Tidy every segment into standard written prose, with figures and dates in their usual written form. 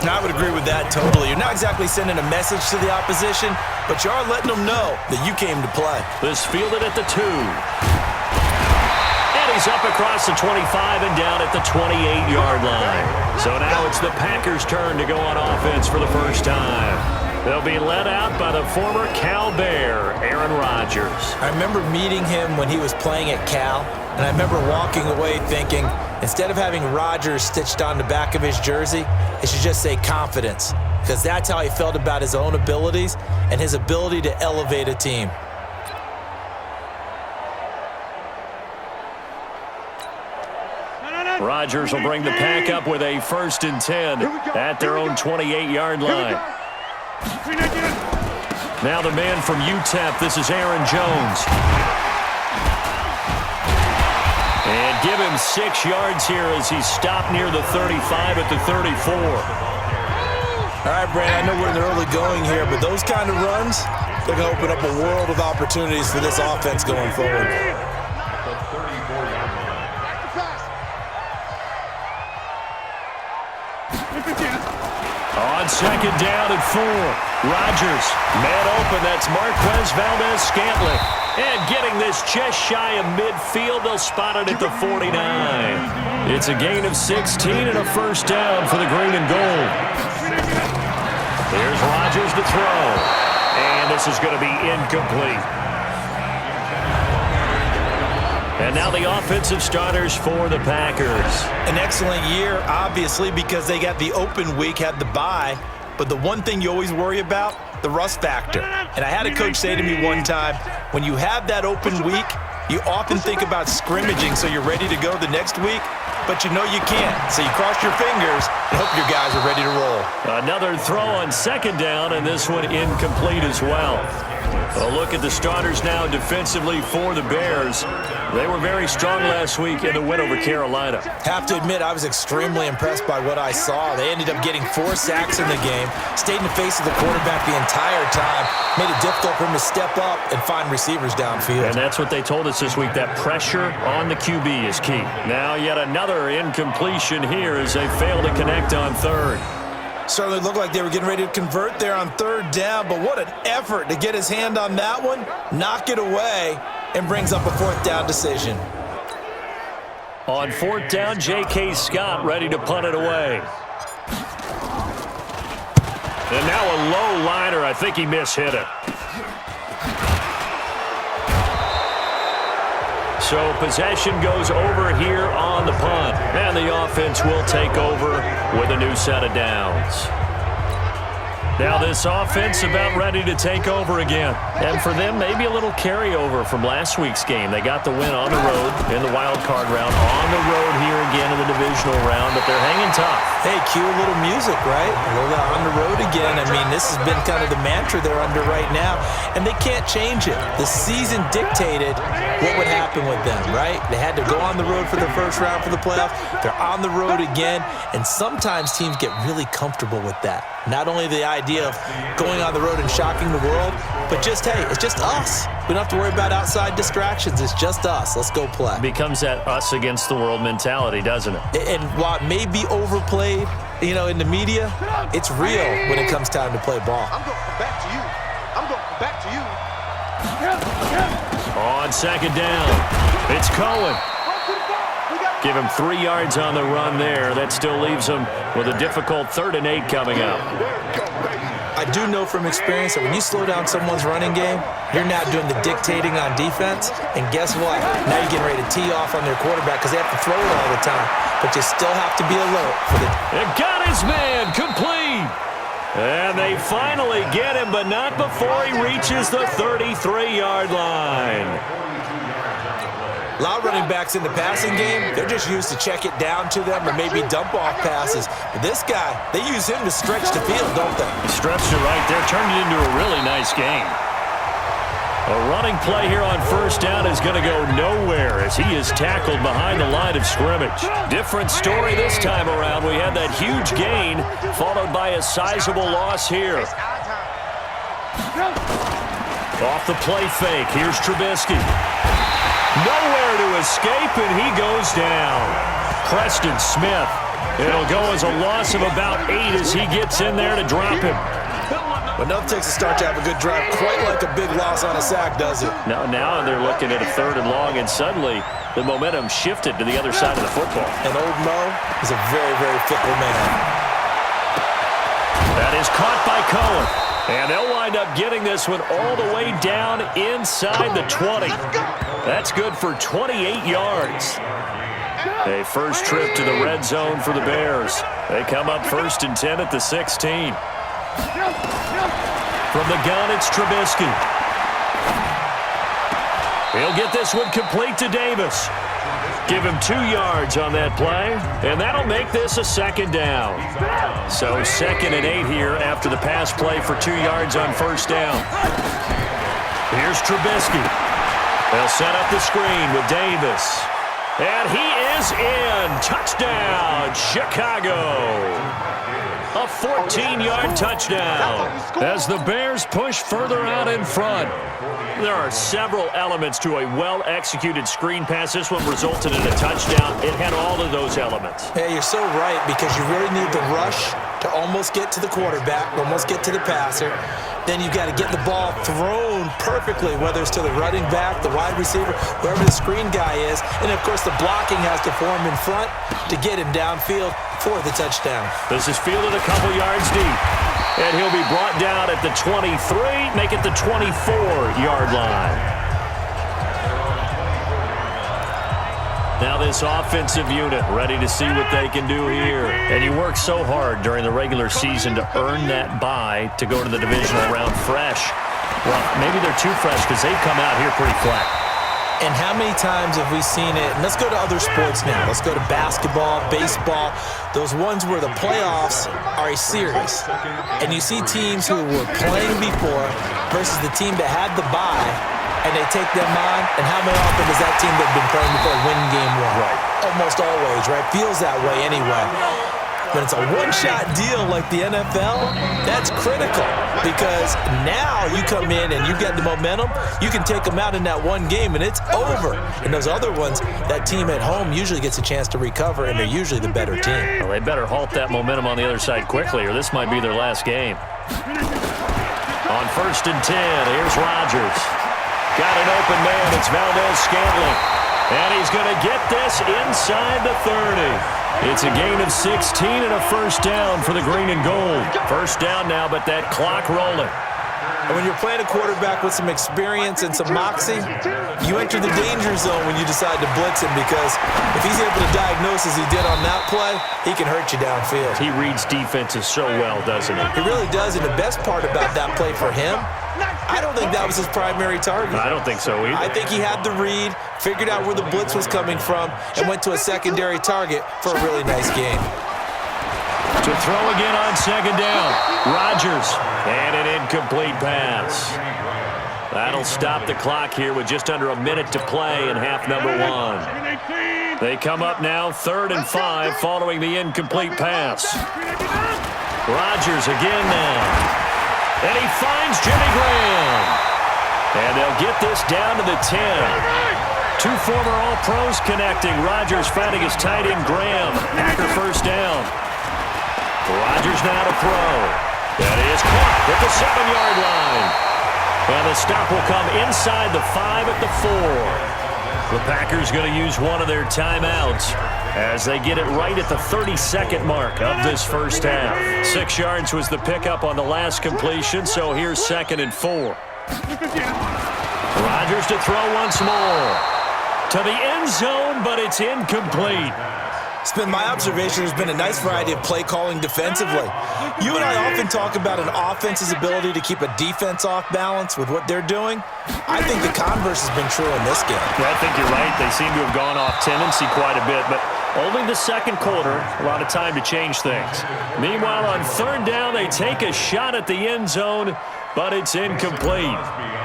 I would agree with that totally. You're not exactly sending a message to the opposition, but you are letting them know that you came to play. This fielded at the 2. And he's up across the 25 and down at the 28-yard line. So now it's the Packers' turn to go on offense for the first time. They'll be led out by the former Cal Bear, Aaron Rodgers. I remember meeting him when he was playing at Cal, and I remember walking away thinking, instead of having Rodgers stitched on the back of his jersey, it should just say confidence, because that's how he felt about his own abilities and his ability to elevate a team. Rodgers will bring the Pack up with a 1st and 10 at their own 28-yard line. Now the man from UTEP, this is Aaron Jones. And give him 6 yards here as he's stopped near the 35 at the 34. All right, Brandon, I know we're in the early going here, but those kind of runs, they're going to open up a world of opportunities for this offense going forward. On 2nd down and 4, Rodgers, man open, that's Marquez Valdez-Scantling. And getting this just shy of midfield, they'll spot it at the 49. It's a gain of 16 and a 1st down for the green and gold. Here's Rodgers to throw. And this is going to be incomplete. And now the offensive starters for the Packers. An excellent year, obviously, because they got the open week, had the bye. But the one thing you always worry about, the rust factor. And I had a coach say to me one time, when you have that open week, you often think about scrimmaging so you're ready to go the next week, but you know you can't. So you cross your fingers and hope your guys are ready to roll. Another throw on 2nd down, and this one incomplete as well. A look at the starters now defensively for the Bears. They were very strong last week in the win over Carolina. Have to admit, I was extremely impressed by what I saw. They ended up getting 4 sacks in the game, stayed in the face of the quarterback the entire time, made it difficult for him to step up and find receivers downfield. And that's what they told us this week, that pressure on the QB is key. Now yet another incompletion here as they fail to connect on 3rd. Certainly looked like they were getting ready to convert there on 3rd down, but what an effort to get his hand on that one, knock it away, and brings up a 4th down decision. On 4th down, J.K. Scott ready to punt it away. And now a low liner. I think he mishit it. So possession goes over here on the punt. And the offense will take over with a new set of downs. Now this offense about ready to take over again. And for them, maybe a little carryover from last week's game. They got the win on the road in the wild card round. On the road here again in the divisional round, but they're hanging tough. Hey, cue a little music, right? A little on the road again. I mean, this has been kind of the mantra they're under right now, and they can't change it. The season dictated what would happen with them, right? They had to go on the road for the first round for the playoffs. They're on the road again, and sometimes teams get really comfortable with that. Not only the idea of going on the road and shocking the world, but just, hey, it's just us. We don't have to worry about outside distractions. It's just us. Let's go play. It becomes that us against the world mentality, doesn't it? And while it may be overplayed, you know, in the media, it's real when it comes time to play ball. I'm going to come back to you. I'm going to come back to you. On 2nd down, it's Cohen. Give him 3 yards on the run there. That still leaves him with a difficult 3rd and 8 coming up. I do know from experience that when you slow down someone's running game, you're not doing the dictating on defense. And guess what? Now you're getting ready to tee off on their quarterback because they have to throw it all the time. But you still have to be alert for the... It got his man complete. And they finally get him, but not before he reaches the 33-yard line. A lot of running backs in the passing game, they're just used to check it down to them or maybe dump off passes. But this guy, they use him to stretch the field, don't they? Stretched it right there, turned it into a really nice game. A running play here on 1st down is going to go nowhere as he is tackled behind the line of scrimmage. Different story this time around. We had that huge gain followed by a sizable loss here. Off the play fake, here's Trubisky. Nowhere to escape, and he goes down. Preston Smith It'll go as a loss of about 8 as he gets in there to drop him. But nothing takes a start to have a good drive, quite like a big loss on a sack, does it? Now they're looking at a 3rd and long, and suddenly the momentum shifted to the other side of the football. And old Mo is a very, very fickle man. That is caught by Cohen. And they'll wind up getting this one all the way down inside the 20. That's good for 28 yards. A first trip to the red zone for the Bears. They come up 1st and 10 at the 16. From the gun, it's Trubisky. He'll get this one complete to Davis. Give him 2 yards on that play, and that'll make this a 2nd down. So 2nd and 8 here after the pass play for 2 yards on 1st down. Here's Trubisky. They'll set up the screen with Davis. And he is in. Touchdown, Chicago. A 14-yard touchdown as the Bears push further out in front. There are several elements to a well-executed screen pass. This one resulted in a touchdown. It had all of those elements. Yeah, you're so right, because you really need the rush to almost get to the quarterback, almost get to the passer. Then you've got to get the ball thrown perfectly, whether it's to the running back, the wide receiver, wherever the screen guy is. And, of course, the blocking has to form in front to get him downfield for the touchdown. This is fielded a couple yards deep. And he'll be brought down at the 23, make it the 24-yard line. Now this offensive unit ready to see what they can do here. And you work so hard during the regular season to earn that bye to go to the divisional round fresh. Well, maybe they're too fresh because they've come out here pretty flat. And how many times have we seen it? And let's go to other sports now. Let's go to basketball, baseball, those ones where the playoffs are a series. And you see teams who were playing before versus the team that had the bye, and they take them on. And how many often does that team that's been playing before win game 1? Right. Almost always, right? Feels that way anyway. When it's a one-shot deal like the NFL, that's critical, because now you come in and you get the momentum, you can take them out in that one game and it's over. And those other ones, that team at home usually gets a chance to recover, and they're usually the better team. Well, they better halt that momentum on the other side quickly, or this might be their last game. On 1st and 10, here's Rodgers. Got an open man, it's Valdez-Scantling. And he's going to get this inside the 30. It's a gain of 16 and a 1st down for the green and gold. 1st down now, but that clock rolling. And when you're playing a quarterback with some experience and some moxie, you enter the danger zone when you decide to blitz him, because if he's able to diagnose as he did on that play, he can hurt you downfield. He reads defenses so well, doesn't he? He really does, and the best part about that play for him, I don't think that was his primary target. I don't think so either. I think he had the read, figured out where the blitz was coming from, and went to a secondary target for a really nice game. To throw again on 2nd down. Rodgers. And an incomplete pass. That'll stop the clock here with just under a minute to play in half number 1. They come up now 3rd and 5 following the incomplete pass. Rodgers again now. And he finds Jimmy Graham. And they'll get this down to the 10. 2 former All-Pros connecting. Rodgers finding his tight end Graham. Packer 1st down. Rodgers now to throw. That is caught at the 7-yard line. And the stop will come inside the 5 at the 4. The Packers going to use one of their timeouts as they get it right at the 32nd mark of this 1st half. 6 yards was the pickup on the last completion, so here's 2nd and 4. Rodgers to throw once more. To the end zone, but it's incomplete. It's been my observation there's been a nice variety of play calling defensively. You and I often talk about an offense's ability to keep a defense off balance with what they're doing. I think the converse has been true in this game. Yeah, I think you're right. They seem to have gone off tendency quite a bit, but only the 2nd quarter, a lot of time to change things. Meanwhile, on 3rd down, they take a shot at the end zone, but it's incomplete.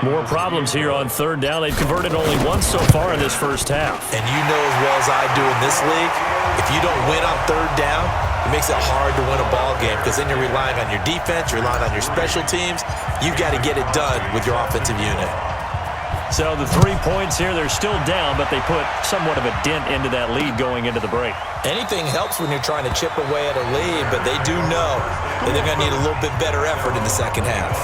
More problems here on 3rd down. They've converted only once so far in this 1st half. And you know as well as I do in this league, if you don't win on 3rd down, it makes it hard to win a ball game, because then you're relying on your defense, you're relying on your special teams. You've got to get it done with your offensive unit. So the 3 points here, they're still down, but they put somewhat of a dent into that lead going into the break. Anything helps when you're trying to chip away at a lead, but they do know that they're going to need a little bit better effort in the second half.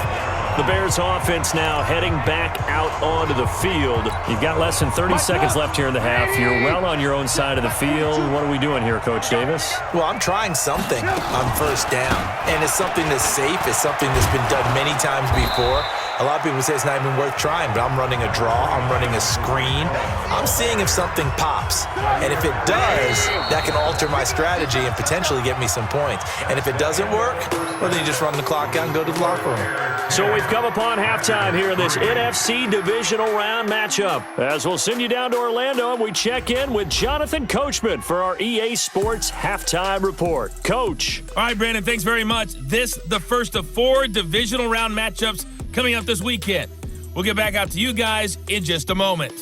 The Bears offense now heading back out onto the field. You've got less than 30 seconds left here in the half. You're well on your own side of the field. What are we doing here, Coach Davis? Well, I'm trying something on first down, and it's something that's safe. It's something that's been done many times before. A lot of people say it's not even worth trying, but I'm running a draw. I'm running a screen. I'm seeing if something pops, and if it does, that can alter my strategy and potentially get me some points. And if it doesn't work, well, then you just run the clock out and go to the locker room. So we've come upon halftime here in this NFC divisional round matchup. As we'll send you down to Orlando, and we check in with Jonathan Coachman for our EA Sports Halftime Report. Coach. All right, Brandon, thanks very much. This, the first of 4 divisional round matchups coming up this weekend. We'll get back out to you guys in just a moment.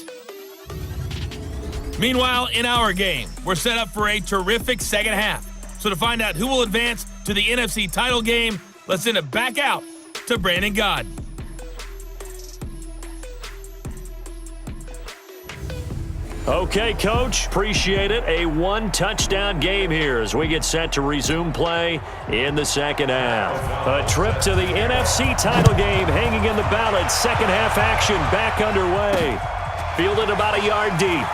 Meanwhile, in our game, we're set up for a terrific second half. So to find out who will advance to the NFC title game, let's send it back out to Brandon God. Okay, Coach, appreciate it. A 1-touchdown game here as we get set to resume play in the second half. A trip to the NFC title game hanging in the balance. Second half action back underway. Fielded about a yard deep.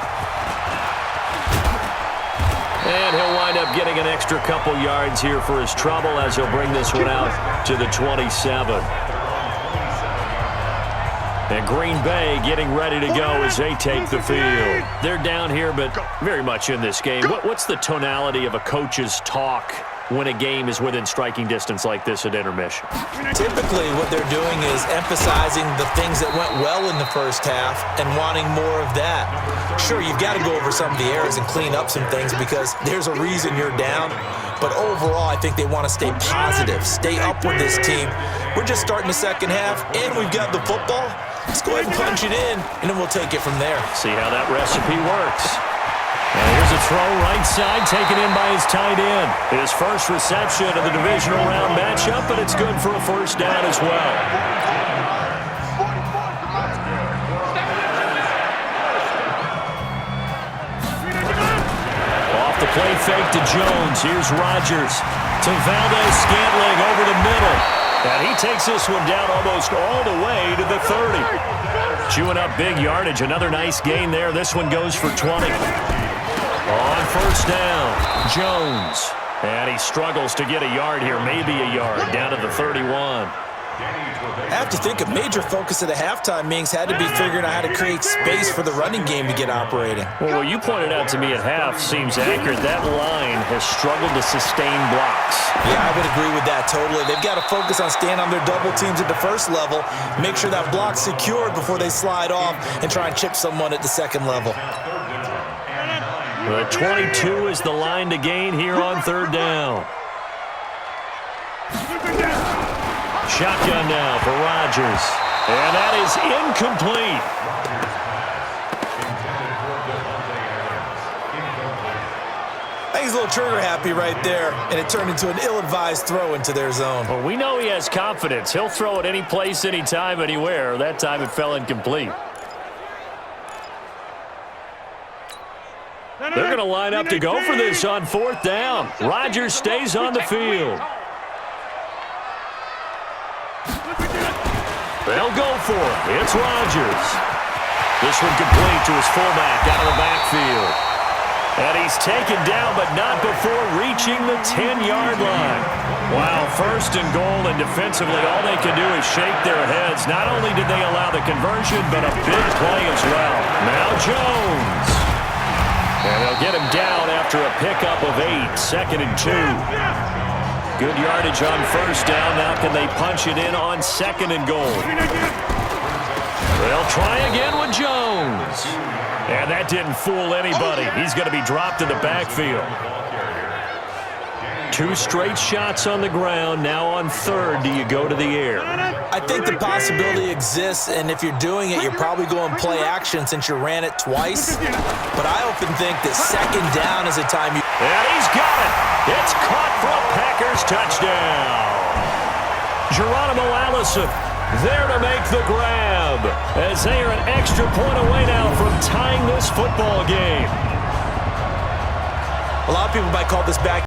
And he'll wind up getting an extra couple yards here for his trouble as he'll bring this one out to the 27. And Green Bay getting ready to go as they take the field. They're down here, but very much in this game. What's the tonality of a coach's talk when a game is within striking distance like this at intermission? Typically, what they're doing is emphasizing the things that went well in the first half and wanting more of that. Sure, you've got to go over some of the errors and clean up some things because there's a reason you're down. But overall, I think they want to stay positive, stay up with this team. We're just starting the second half, and we've got the football. Let's go ahead and punch it in, and then we'll take it from there. See how that recipe works. And here's a throw right side, taken in by his tight end. His first reception of the divisional round matchup, but it's good for a first down as well. Off the play fake to Jones. Here's Rodgers to Valdez-Scantling over the middle. And he takes this one down almost all the way to the 30. Chewing up big yardage. Another nice gain there. This one goes for 20. On first down, Jones. And he struggles to get a yard here, maybe a yard, down to the 31. I have to think a major focus of the halftime meetings had to be figuring out how to create space for the running game to get operating. Well, what you pointed out to me at half seems accurate. That line has struggled to sustain blocks. Yeah, I would agree with that totally. They've got to focus on staying on their double teams at the first level, make sure that block's secured before they slide off and try and chip someone at the second level. The 22 is the line to gain here on third down. Shotgun now for Rodgers. And that is incomplete. I think he's a little trigger happy right there, and it turned into an ill-advised throw into their zone. Well, we know he has confidence. He'll throw it any place, anytime, anywhere. That time it fell incomplete. They're going to line up to go for this on fourth down. Rodgers stays on the field. They'll go for it. It's Rodgers. This one complete to his fullback out of the backfield. And he's taken down, but not before reaching the 10-yard line. Wow, first and goal, and defensively, all they can do is shake their heads. Not only did they allow the conversion, but a big play as well. Now Jones. And they'll get him down after a pickup of 8, second and 2. Good yardage on first down. Now can they punch it in on second and goal? They'll try again with Jones. And that didn't fool anybody. He's going to be dropped in the backfield. 2 straight shots on the ground. Now on third, do you go to the air? I think the possibility exists, and if you're doing it, you're probably going play action since you ran it twice. But I often think that second down is a time you... And he's got it. It's caught for a Packers touchdown. Geronimo Allison There to make the grab, as they are an extra point away now from tying this football game. A lot of people might call this back